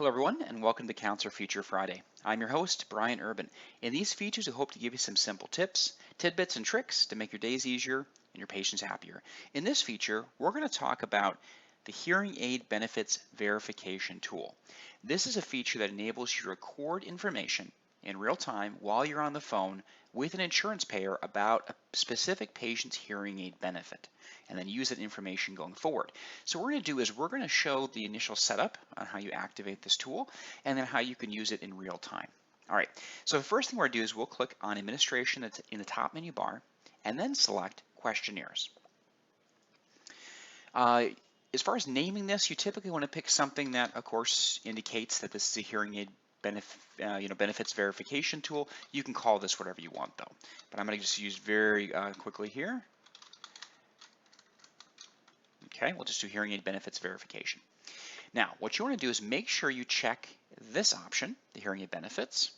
Hello everyone and welcome to Counselor Feature Friday. I'm your host, Brian Urban. In these features, I hope to give you some simple tips, tidbits, and tricks to make your days easier and your patients happier. In this feature, we're going to talk about the Hearing Aid Benefits Verification Tool. This is a feature that enables you to record information in real time while you're on the phone with an insurance payer about a specific patient's hearing aid benefit, and then use that information going forward. So what we're going to do is we're going to show the initial setup on how you activate this tool, and then how you can use it in real time. All right, so the first thing we're going to do is we'll click on Administration that's in the top menu bar, and then select Questionnaires. As far as naming this, you typically want to pick something that, of course, indicates that this is a hearing aid benefits verification tool. You can call this whatever you want, though. But I'm going to just use very quickly here. Okay, we'll just do hearing aid benefits verification. Now, what you want to do is make sure you check this option, the hearing aid benefits,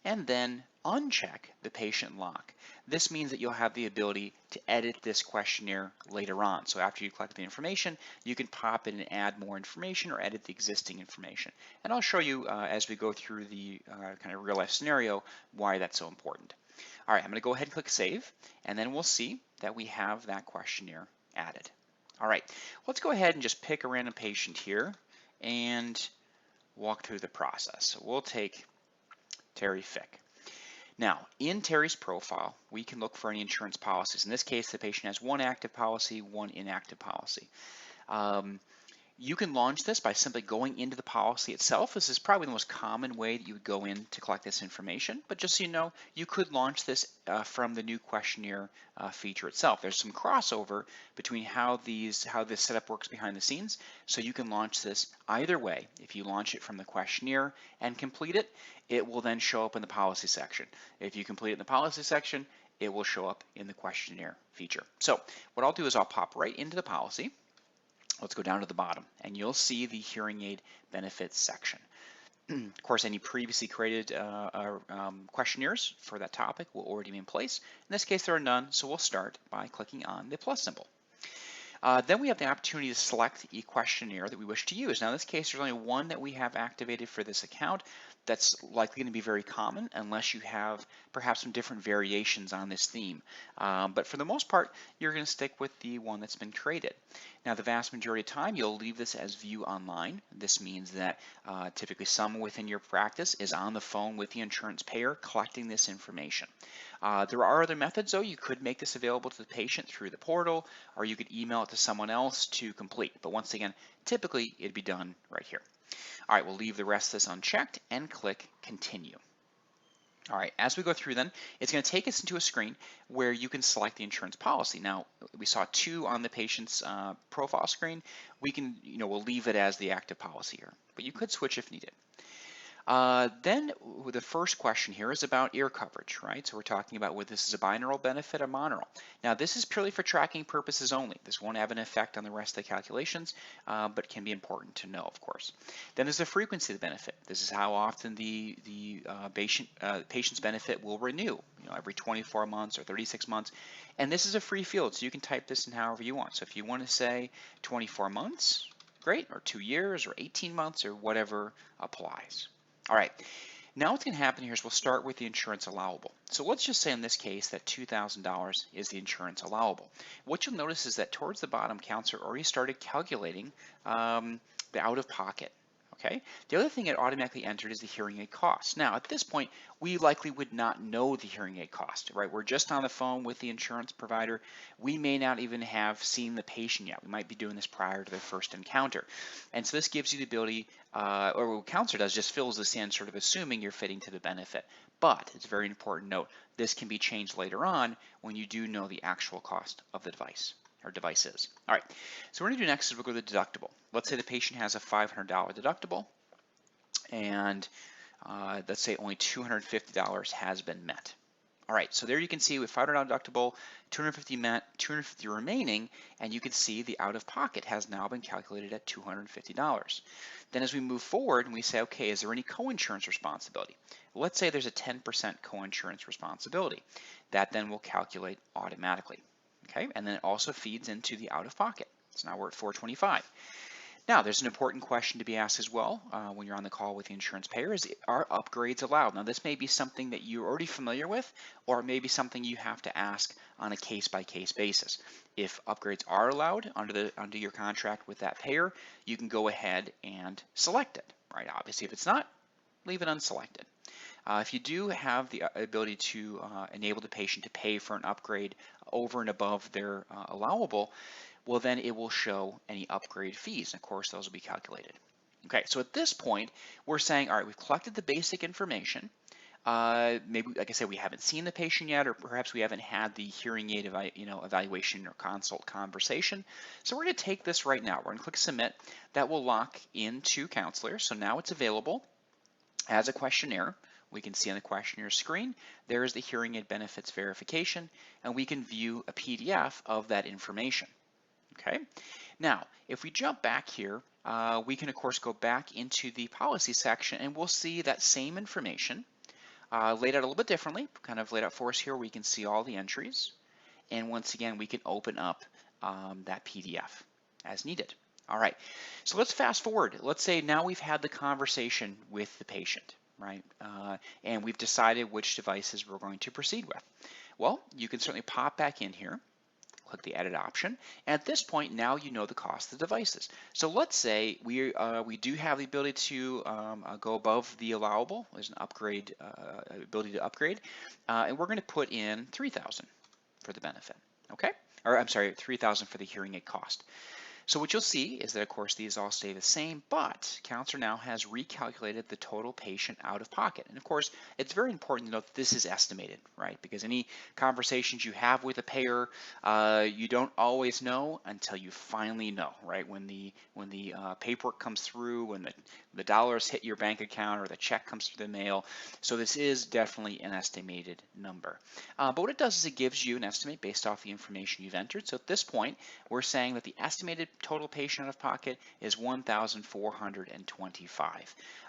and then uncheck the patient lock. This means that you'll have the ability to edit this questionnaire later on. So after you collect the information, you can pop in and add more information or edit the existing information. And I'll show you as we go through the kind of real life scenario why that's so important. All right, I'm going to go ahead and click Save, and then we'll see that we have that questionnaire added. All right, let's go ahead and just pick a random patient here and walk through the process. So we'll take Terry Fick. Now, in Terry's profile, we can look for any insurance policies. In this case, the patient has one active policy, one inactive policy. You can launch this by simply going into the policy itself. This is probably the most common way that you would go in to collect this information, but just so you know, you could launch this from the new questionnaire feature itself. There's some crossover between how this setup works behind the scenes, so you can launch this either way. If you launch it from the questionnaire and complete it, it will then show up in the policy section. If you complete it in the policy section, it will show up in the questionnaire feature. So what I'll do is I'll pop right into the policy. Let's go down to the bottom, and you'll see the hearing aid benefits section. Of course, any previously created questionnaires for that topic will already be in place. In this case, there are none, so we'll start by clicking on the plus symbol. Then we have the opportunity to select a questionnaire that we wish to use. Now, in this case, there's only one that we have activated for this account. That's likely going to be very common unless you have perhaps some different variations on this theme. But for the most part, you're going to stick with the one that's been created. Now, the vast majority of time, you'll leave this as view online. This means that typically someone within your practice is on the phone with the insurance payer collecting this information. There are other methods, though. You could make this available to the patient through the portal, or you could email it to someone else to complete. But once again, typically it'd be done right here. All right, we'll leave the rest of this unchecked and click Continue. All right, as we go through then, it's going to take us into a screen where you can select the insurance policy. Now, we saw two on the patient's profile screen. We can, we'll leave it as the active policy here, but you could switch if needed. Then the first question here is about ear coverage, right? So we're talking about whether this is a binaural benefit or monaural. Now, this is purely for tracking purposes only. This won't have an effect on the rest of the calculations, but can be important to know, of course. Then there's the frequency of the benefit. This is how often the patient's benefit will renew, every 24 months or 36 months. And this is a free field, so you can type this in however you want. So if you want to say 24 months, great, or 2 years, or 18 months, or whatever applies. All right, now what's going to happen here is we'll start with the insurance allowable. So let's just say in this case that $2,000 is the insurance allowable. What you'll notice is that towards the bottom, Counselor already started calculating the out-of-pocket. Okay. The other thing it automatically entered is the hearing aid cost. Now, at this point, we likely would not know the hearing aid cost, right? We're just on the phone with the insurance provider. We may not even have seen the patient yet. We might be doing this prior to their first encounter. And so this gives you the ability, or what Counselor does, just fills this in, sort of assuming you're fitting to the benefit. But it's a very important note. This can be changed later on when you do know the actual cost of the device or devices. All right, so what we're going to do next is we'll go to the deductible. Let's say the patient has a $500 deductible, and let's say only $250 has been met. All right, so there you can see with $500 deductible, $250 met, $250 remaining, and you can see the out-of-pocket has now been calculated at $250. Then as we move forward and we say, okay, is there any co-insurance responsibility? Let's say there's a 10% co-insurance responsibility. That then will calculate automatically. Okay, and then it also feeds into the out-of-pocket. So now we're at $425. Now, there's an important question to be asked as well when you're on the call with the insurance payer is, are upgrades allowed? Now, this may be something that you're already familiar with, or it may be something you have to ask on a case-by-case basis. If upgrades are allowed under your contract with that payer, you can go ahead and select it, right? Obviously, if it's not, leave it unselected. If you do have the ability to enable the patient to pay for an upgrade over and above their allowable, well, then it will show any upgrade fees. And of course, those will be calculated. Okay, so at this point, we're saying, all right, we've collected the basic information. Maybe, like I said, we haven't seen the patient yet, or perhaps we haven't had the hearing aid evaluation or consult conversation. So we're going to take this right now. We're going to click Submit. That will lock into Counselor. So now it's available as a questionnaire. We can see on the questionnaire screen, there is the hearing aid benefits verification, and we can view a PDF of that information. Okay. Now, if we jump back here, we can of course go back into the policy section, and we'll see that same information laid out a little bit differently, kind of laid out for us here. We can see all the entries, and once again, we can open up that PDF as needed. All right, so let's fast forward. Let's say now we've had the conversation with the patient, right? And we've decided which devices we're going to proceed with. Well, you can certainly pop back in here, click the edit option, and at this point now you know the cost of the devices. So let's say we do have the ability to go above the allowable. There's an upgrade ability to upgrade, and we're going to put in $3,000 for the benefit. Okay, or I'm sorry, $3,000 for the hearing aid cost. So what you'll see is that, of course, these all stay the same, but Counselor now has recalculated the total patient out of pocket. And of course, it's very important to note that this is estimated, right? Because any conversations you have with a payer, you don't always know until you finally know, right? When the paperwork comes through, when the dollars hit your bank account or the check comes through the mail. So this is definitely an estimated number. But what it does is it gives you an estimate based off the information you've entered. So at this point, we're saying that the estimated total patient out of pocket is $1,425.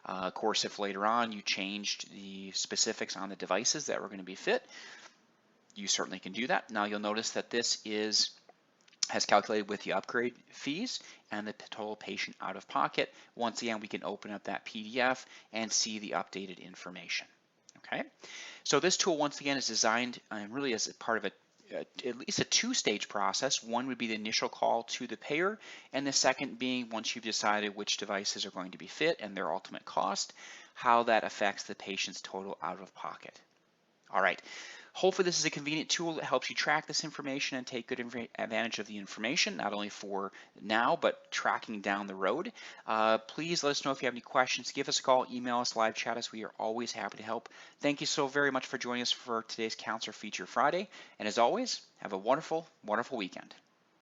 Of course, if later on you changed the specifics on the devices that were going to be fit, you certainly can do that. Now you'll notice that this has calculated with the upgrade fees and the total patient out of pocket. Once again, we can open up that PDF and see the updated information. Okay, so this tool once again is designed really as a part of at least a two-stage process. One would be the initial call to the payer, and the second being once you've decided which devices are going to be fit and their ultimate cost, how that affects the patient's total out of pocket. All right. Hopefully this is a convenient tool that helps you track this information and take good advantage of the information, not only for now, but tracking down the road. Please let us know if you have any questions. Give us a call, email us, live chat us. We are always happy to help. Thank you so very much for joining us for today's Counselor Feature Friday. And as always, have a wonderful, wonderful weekend.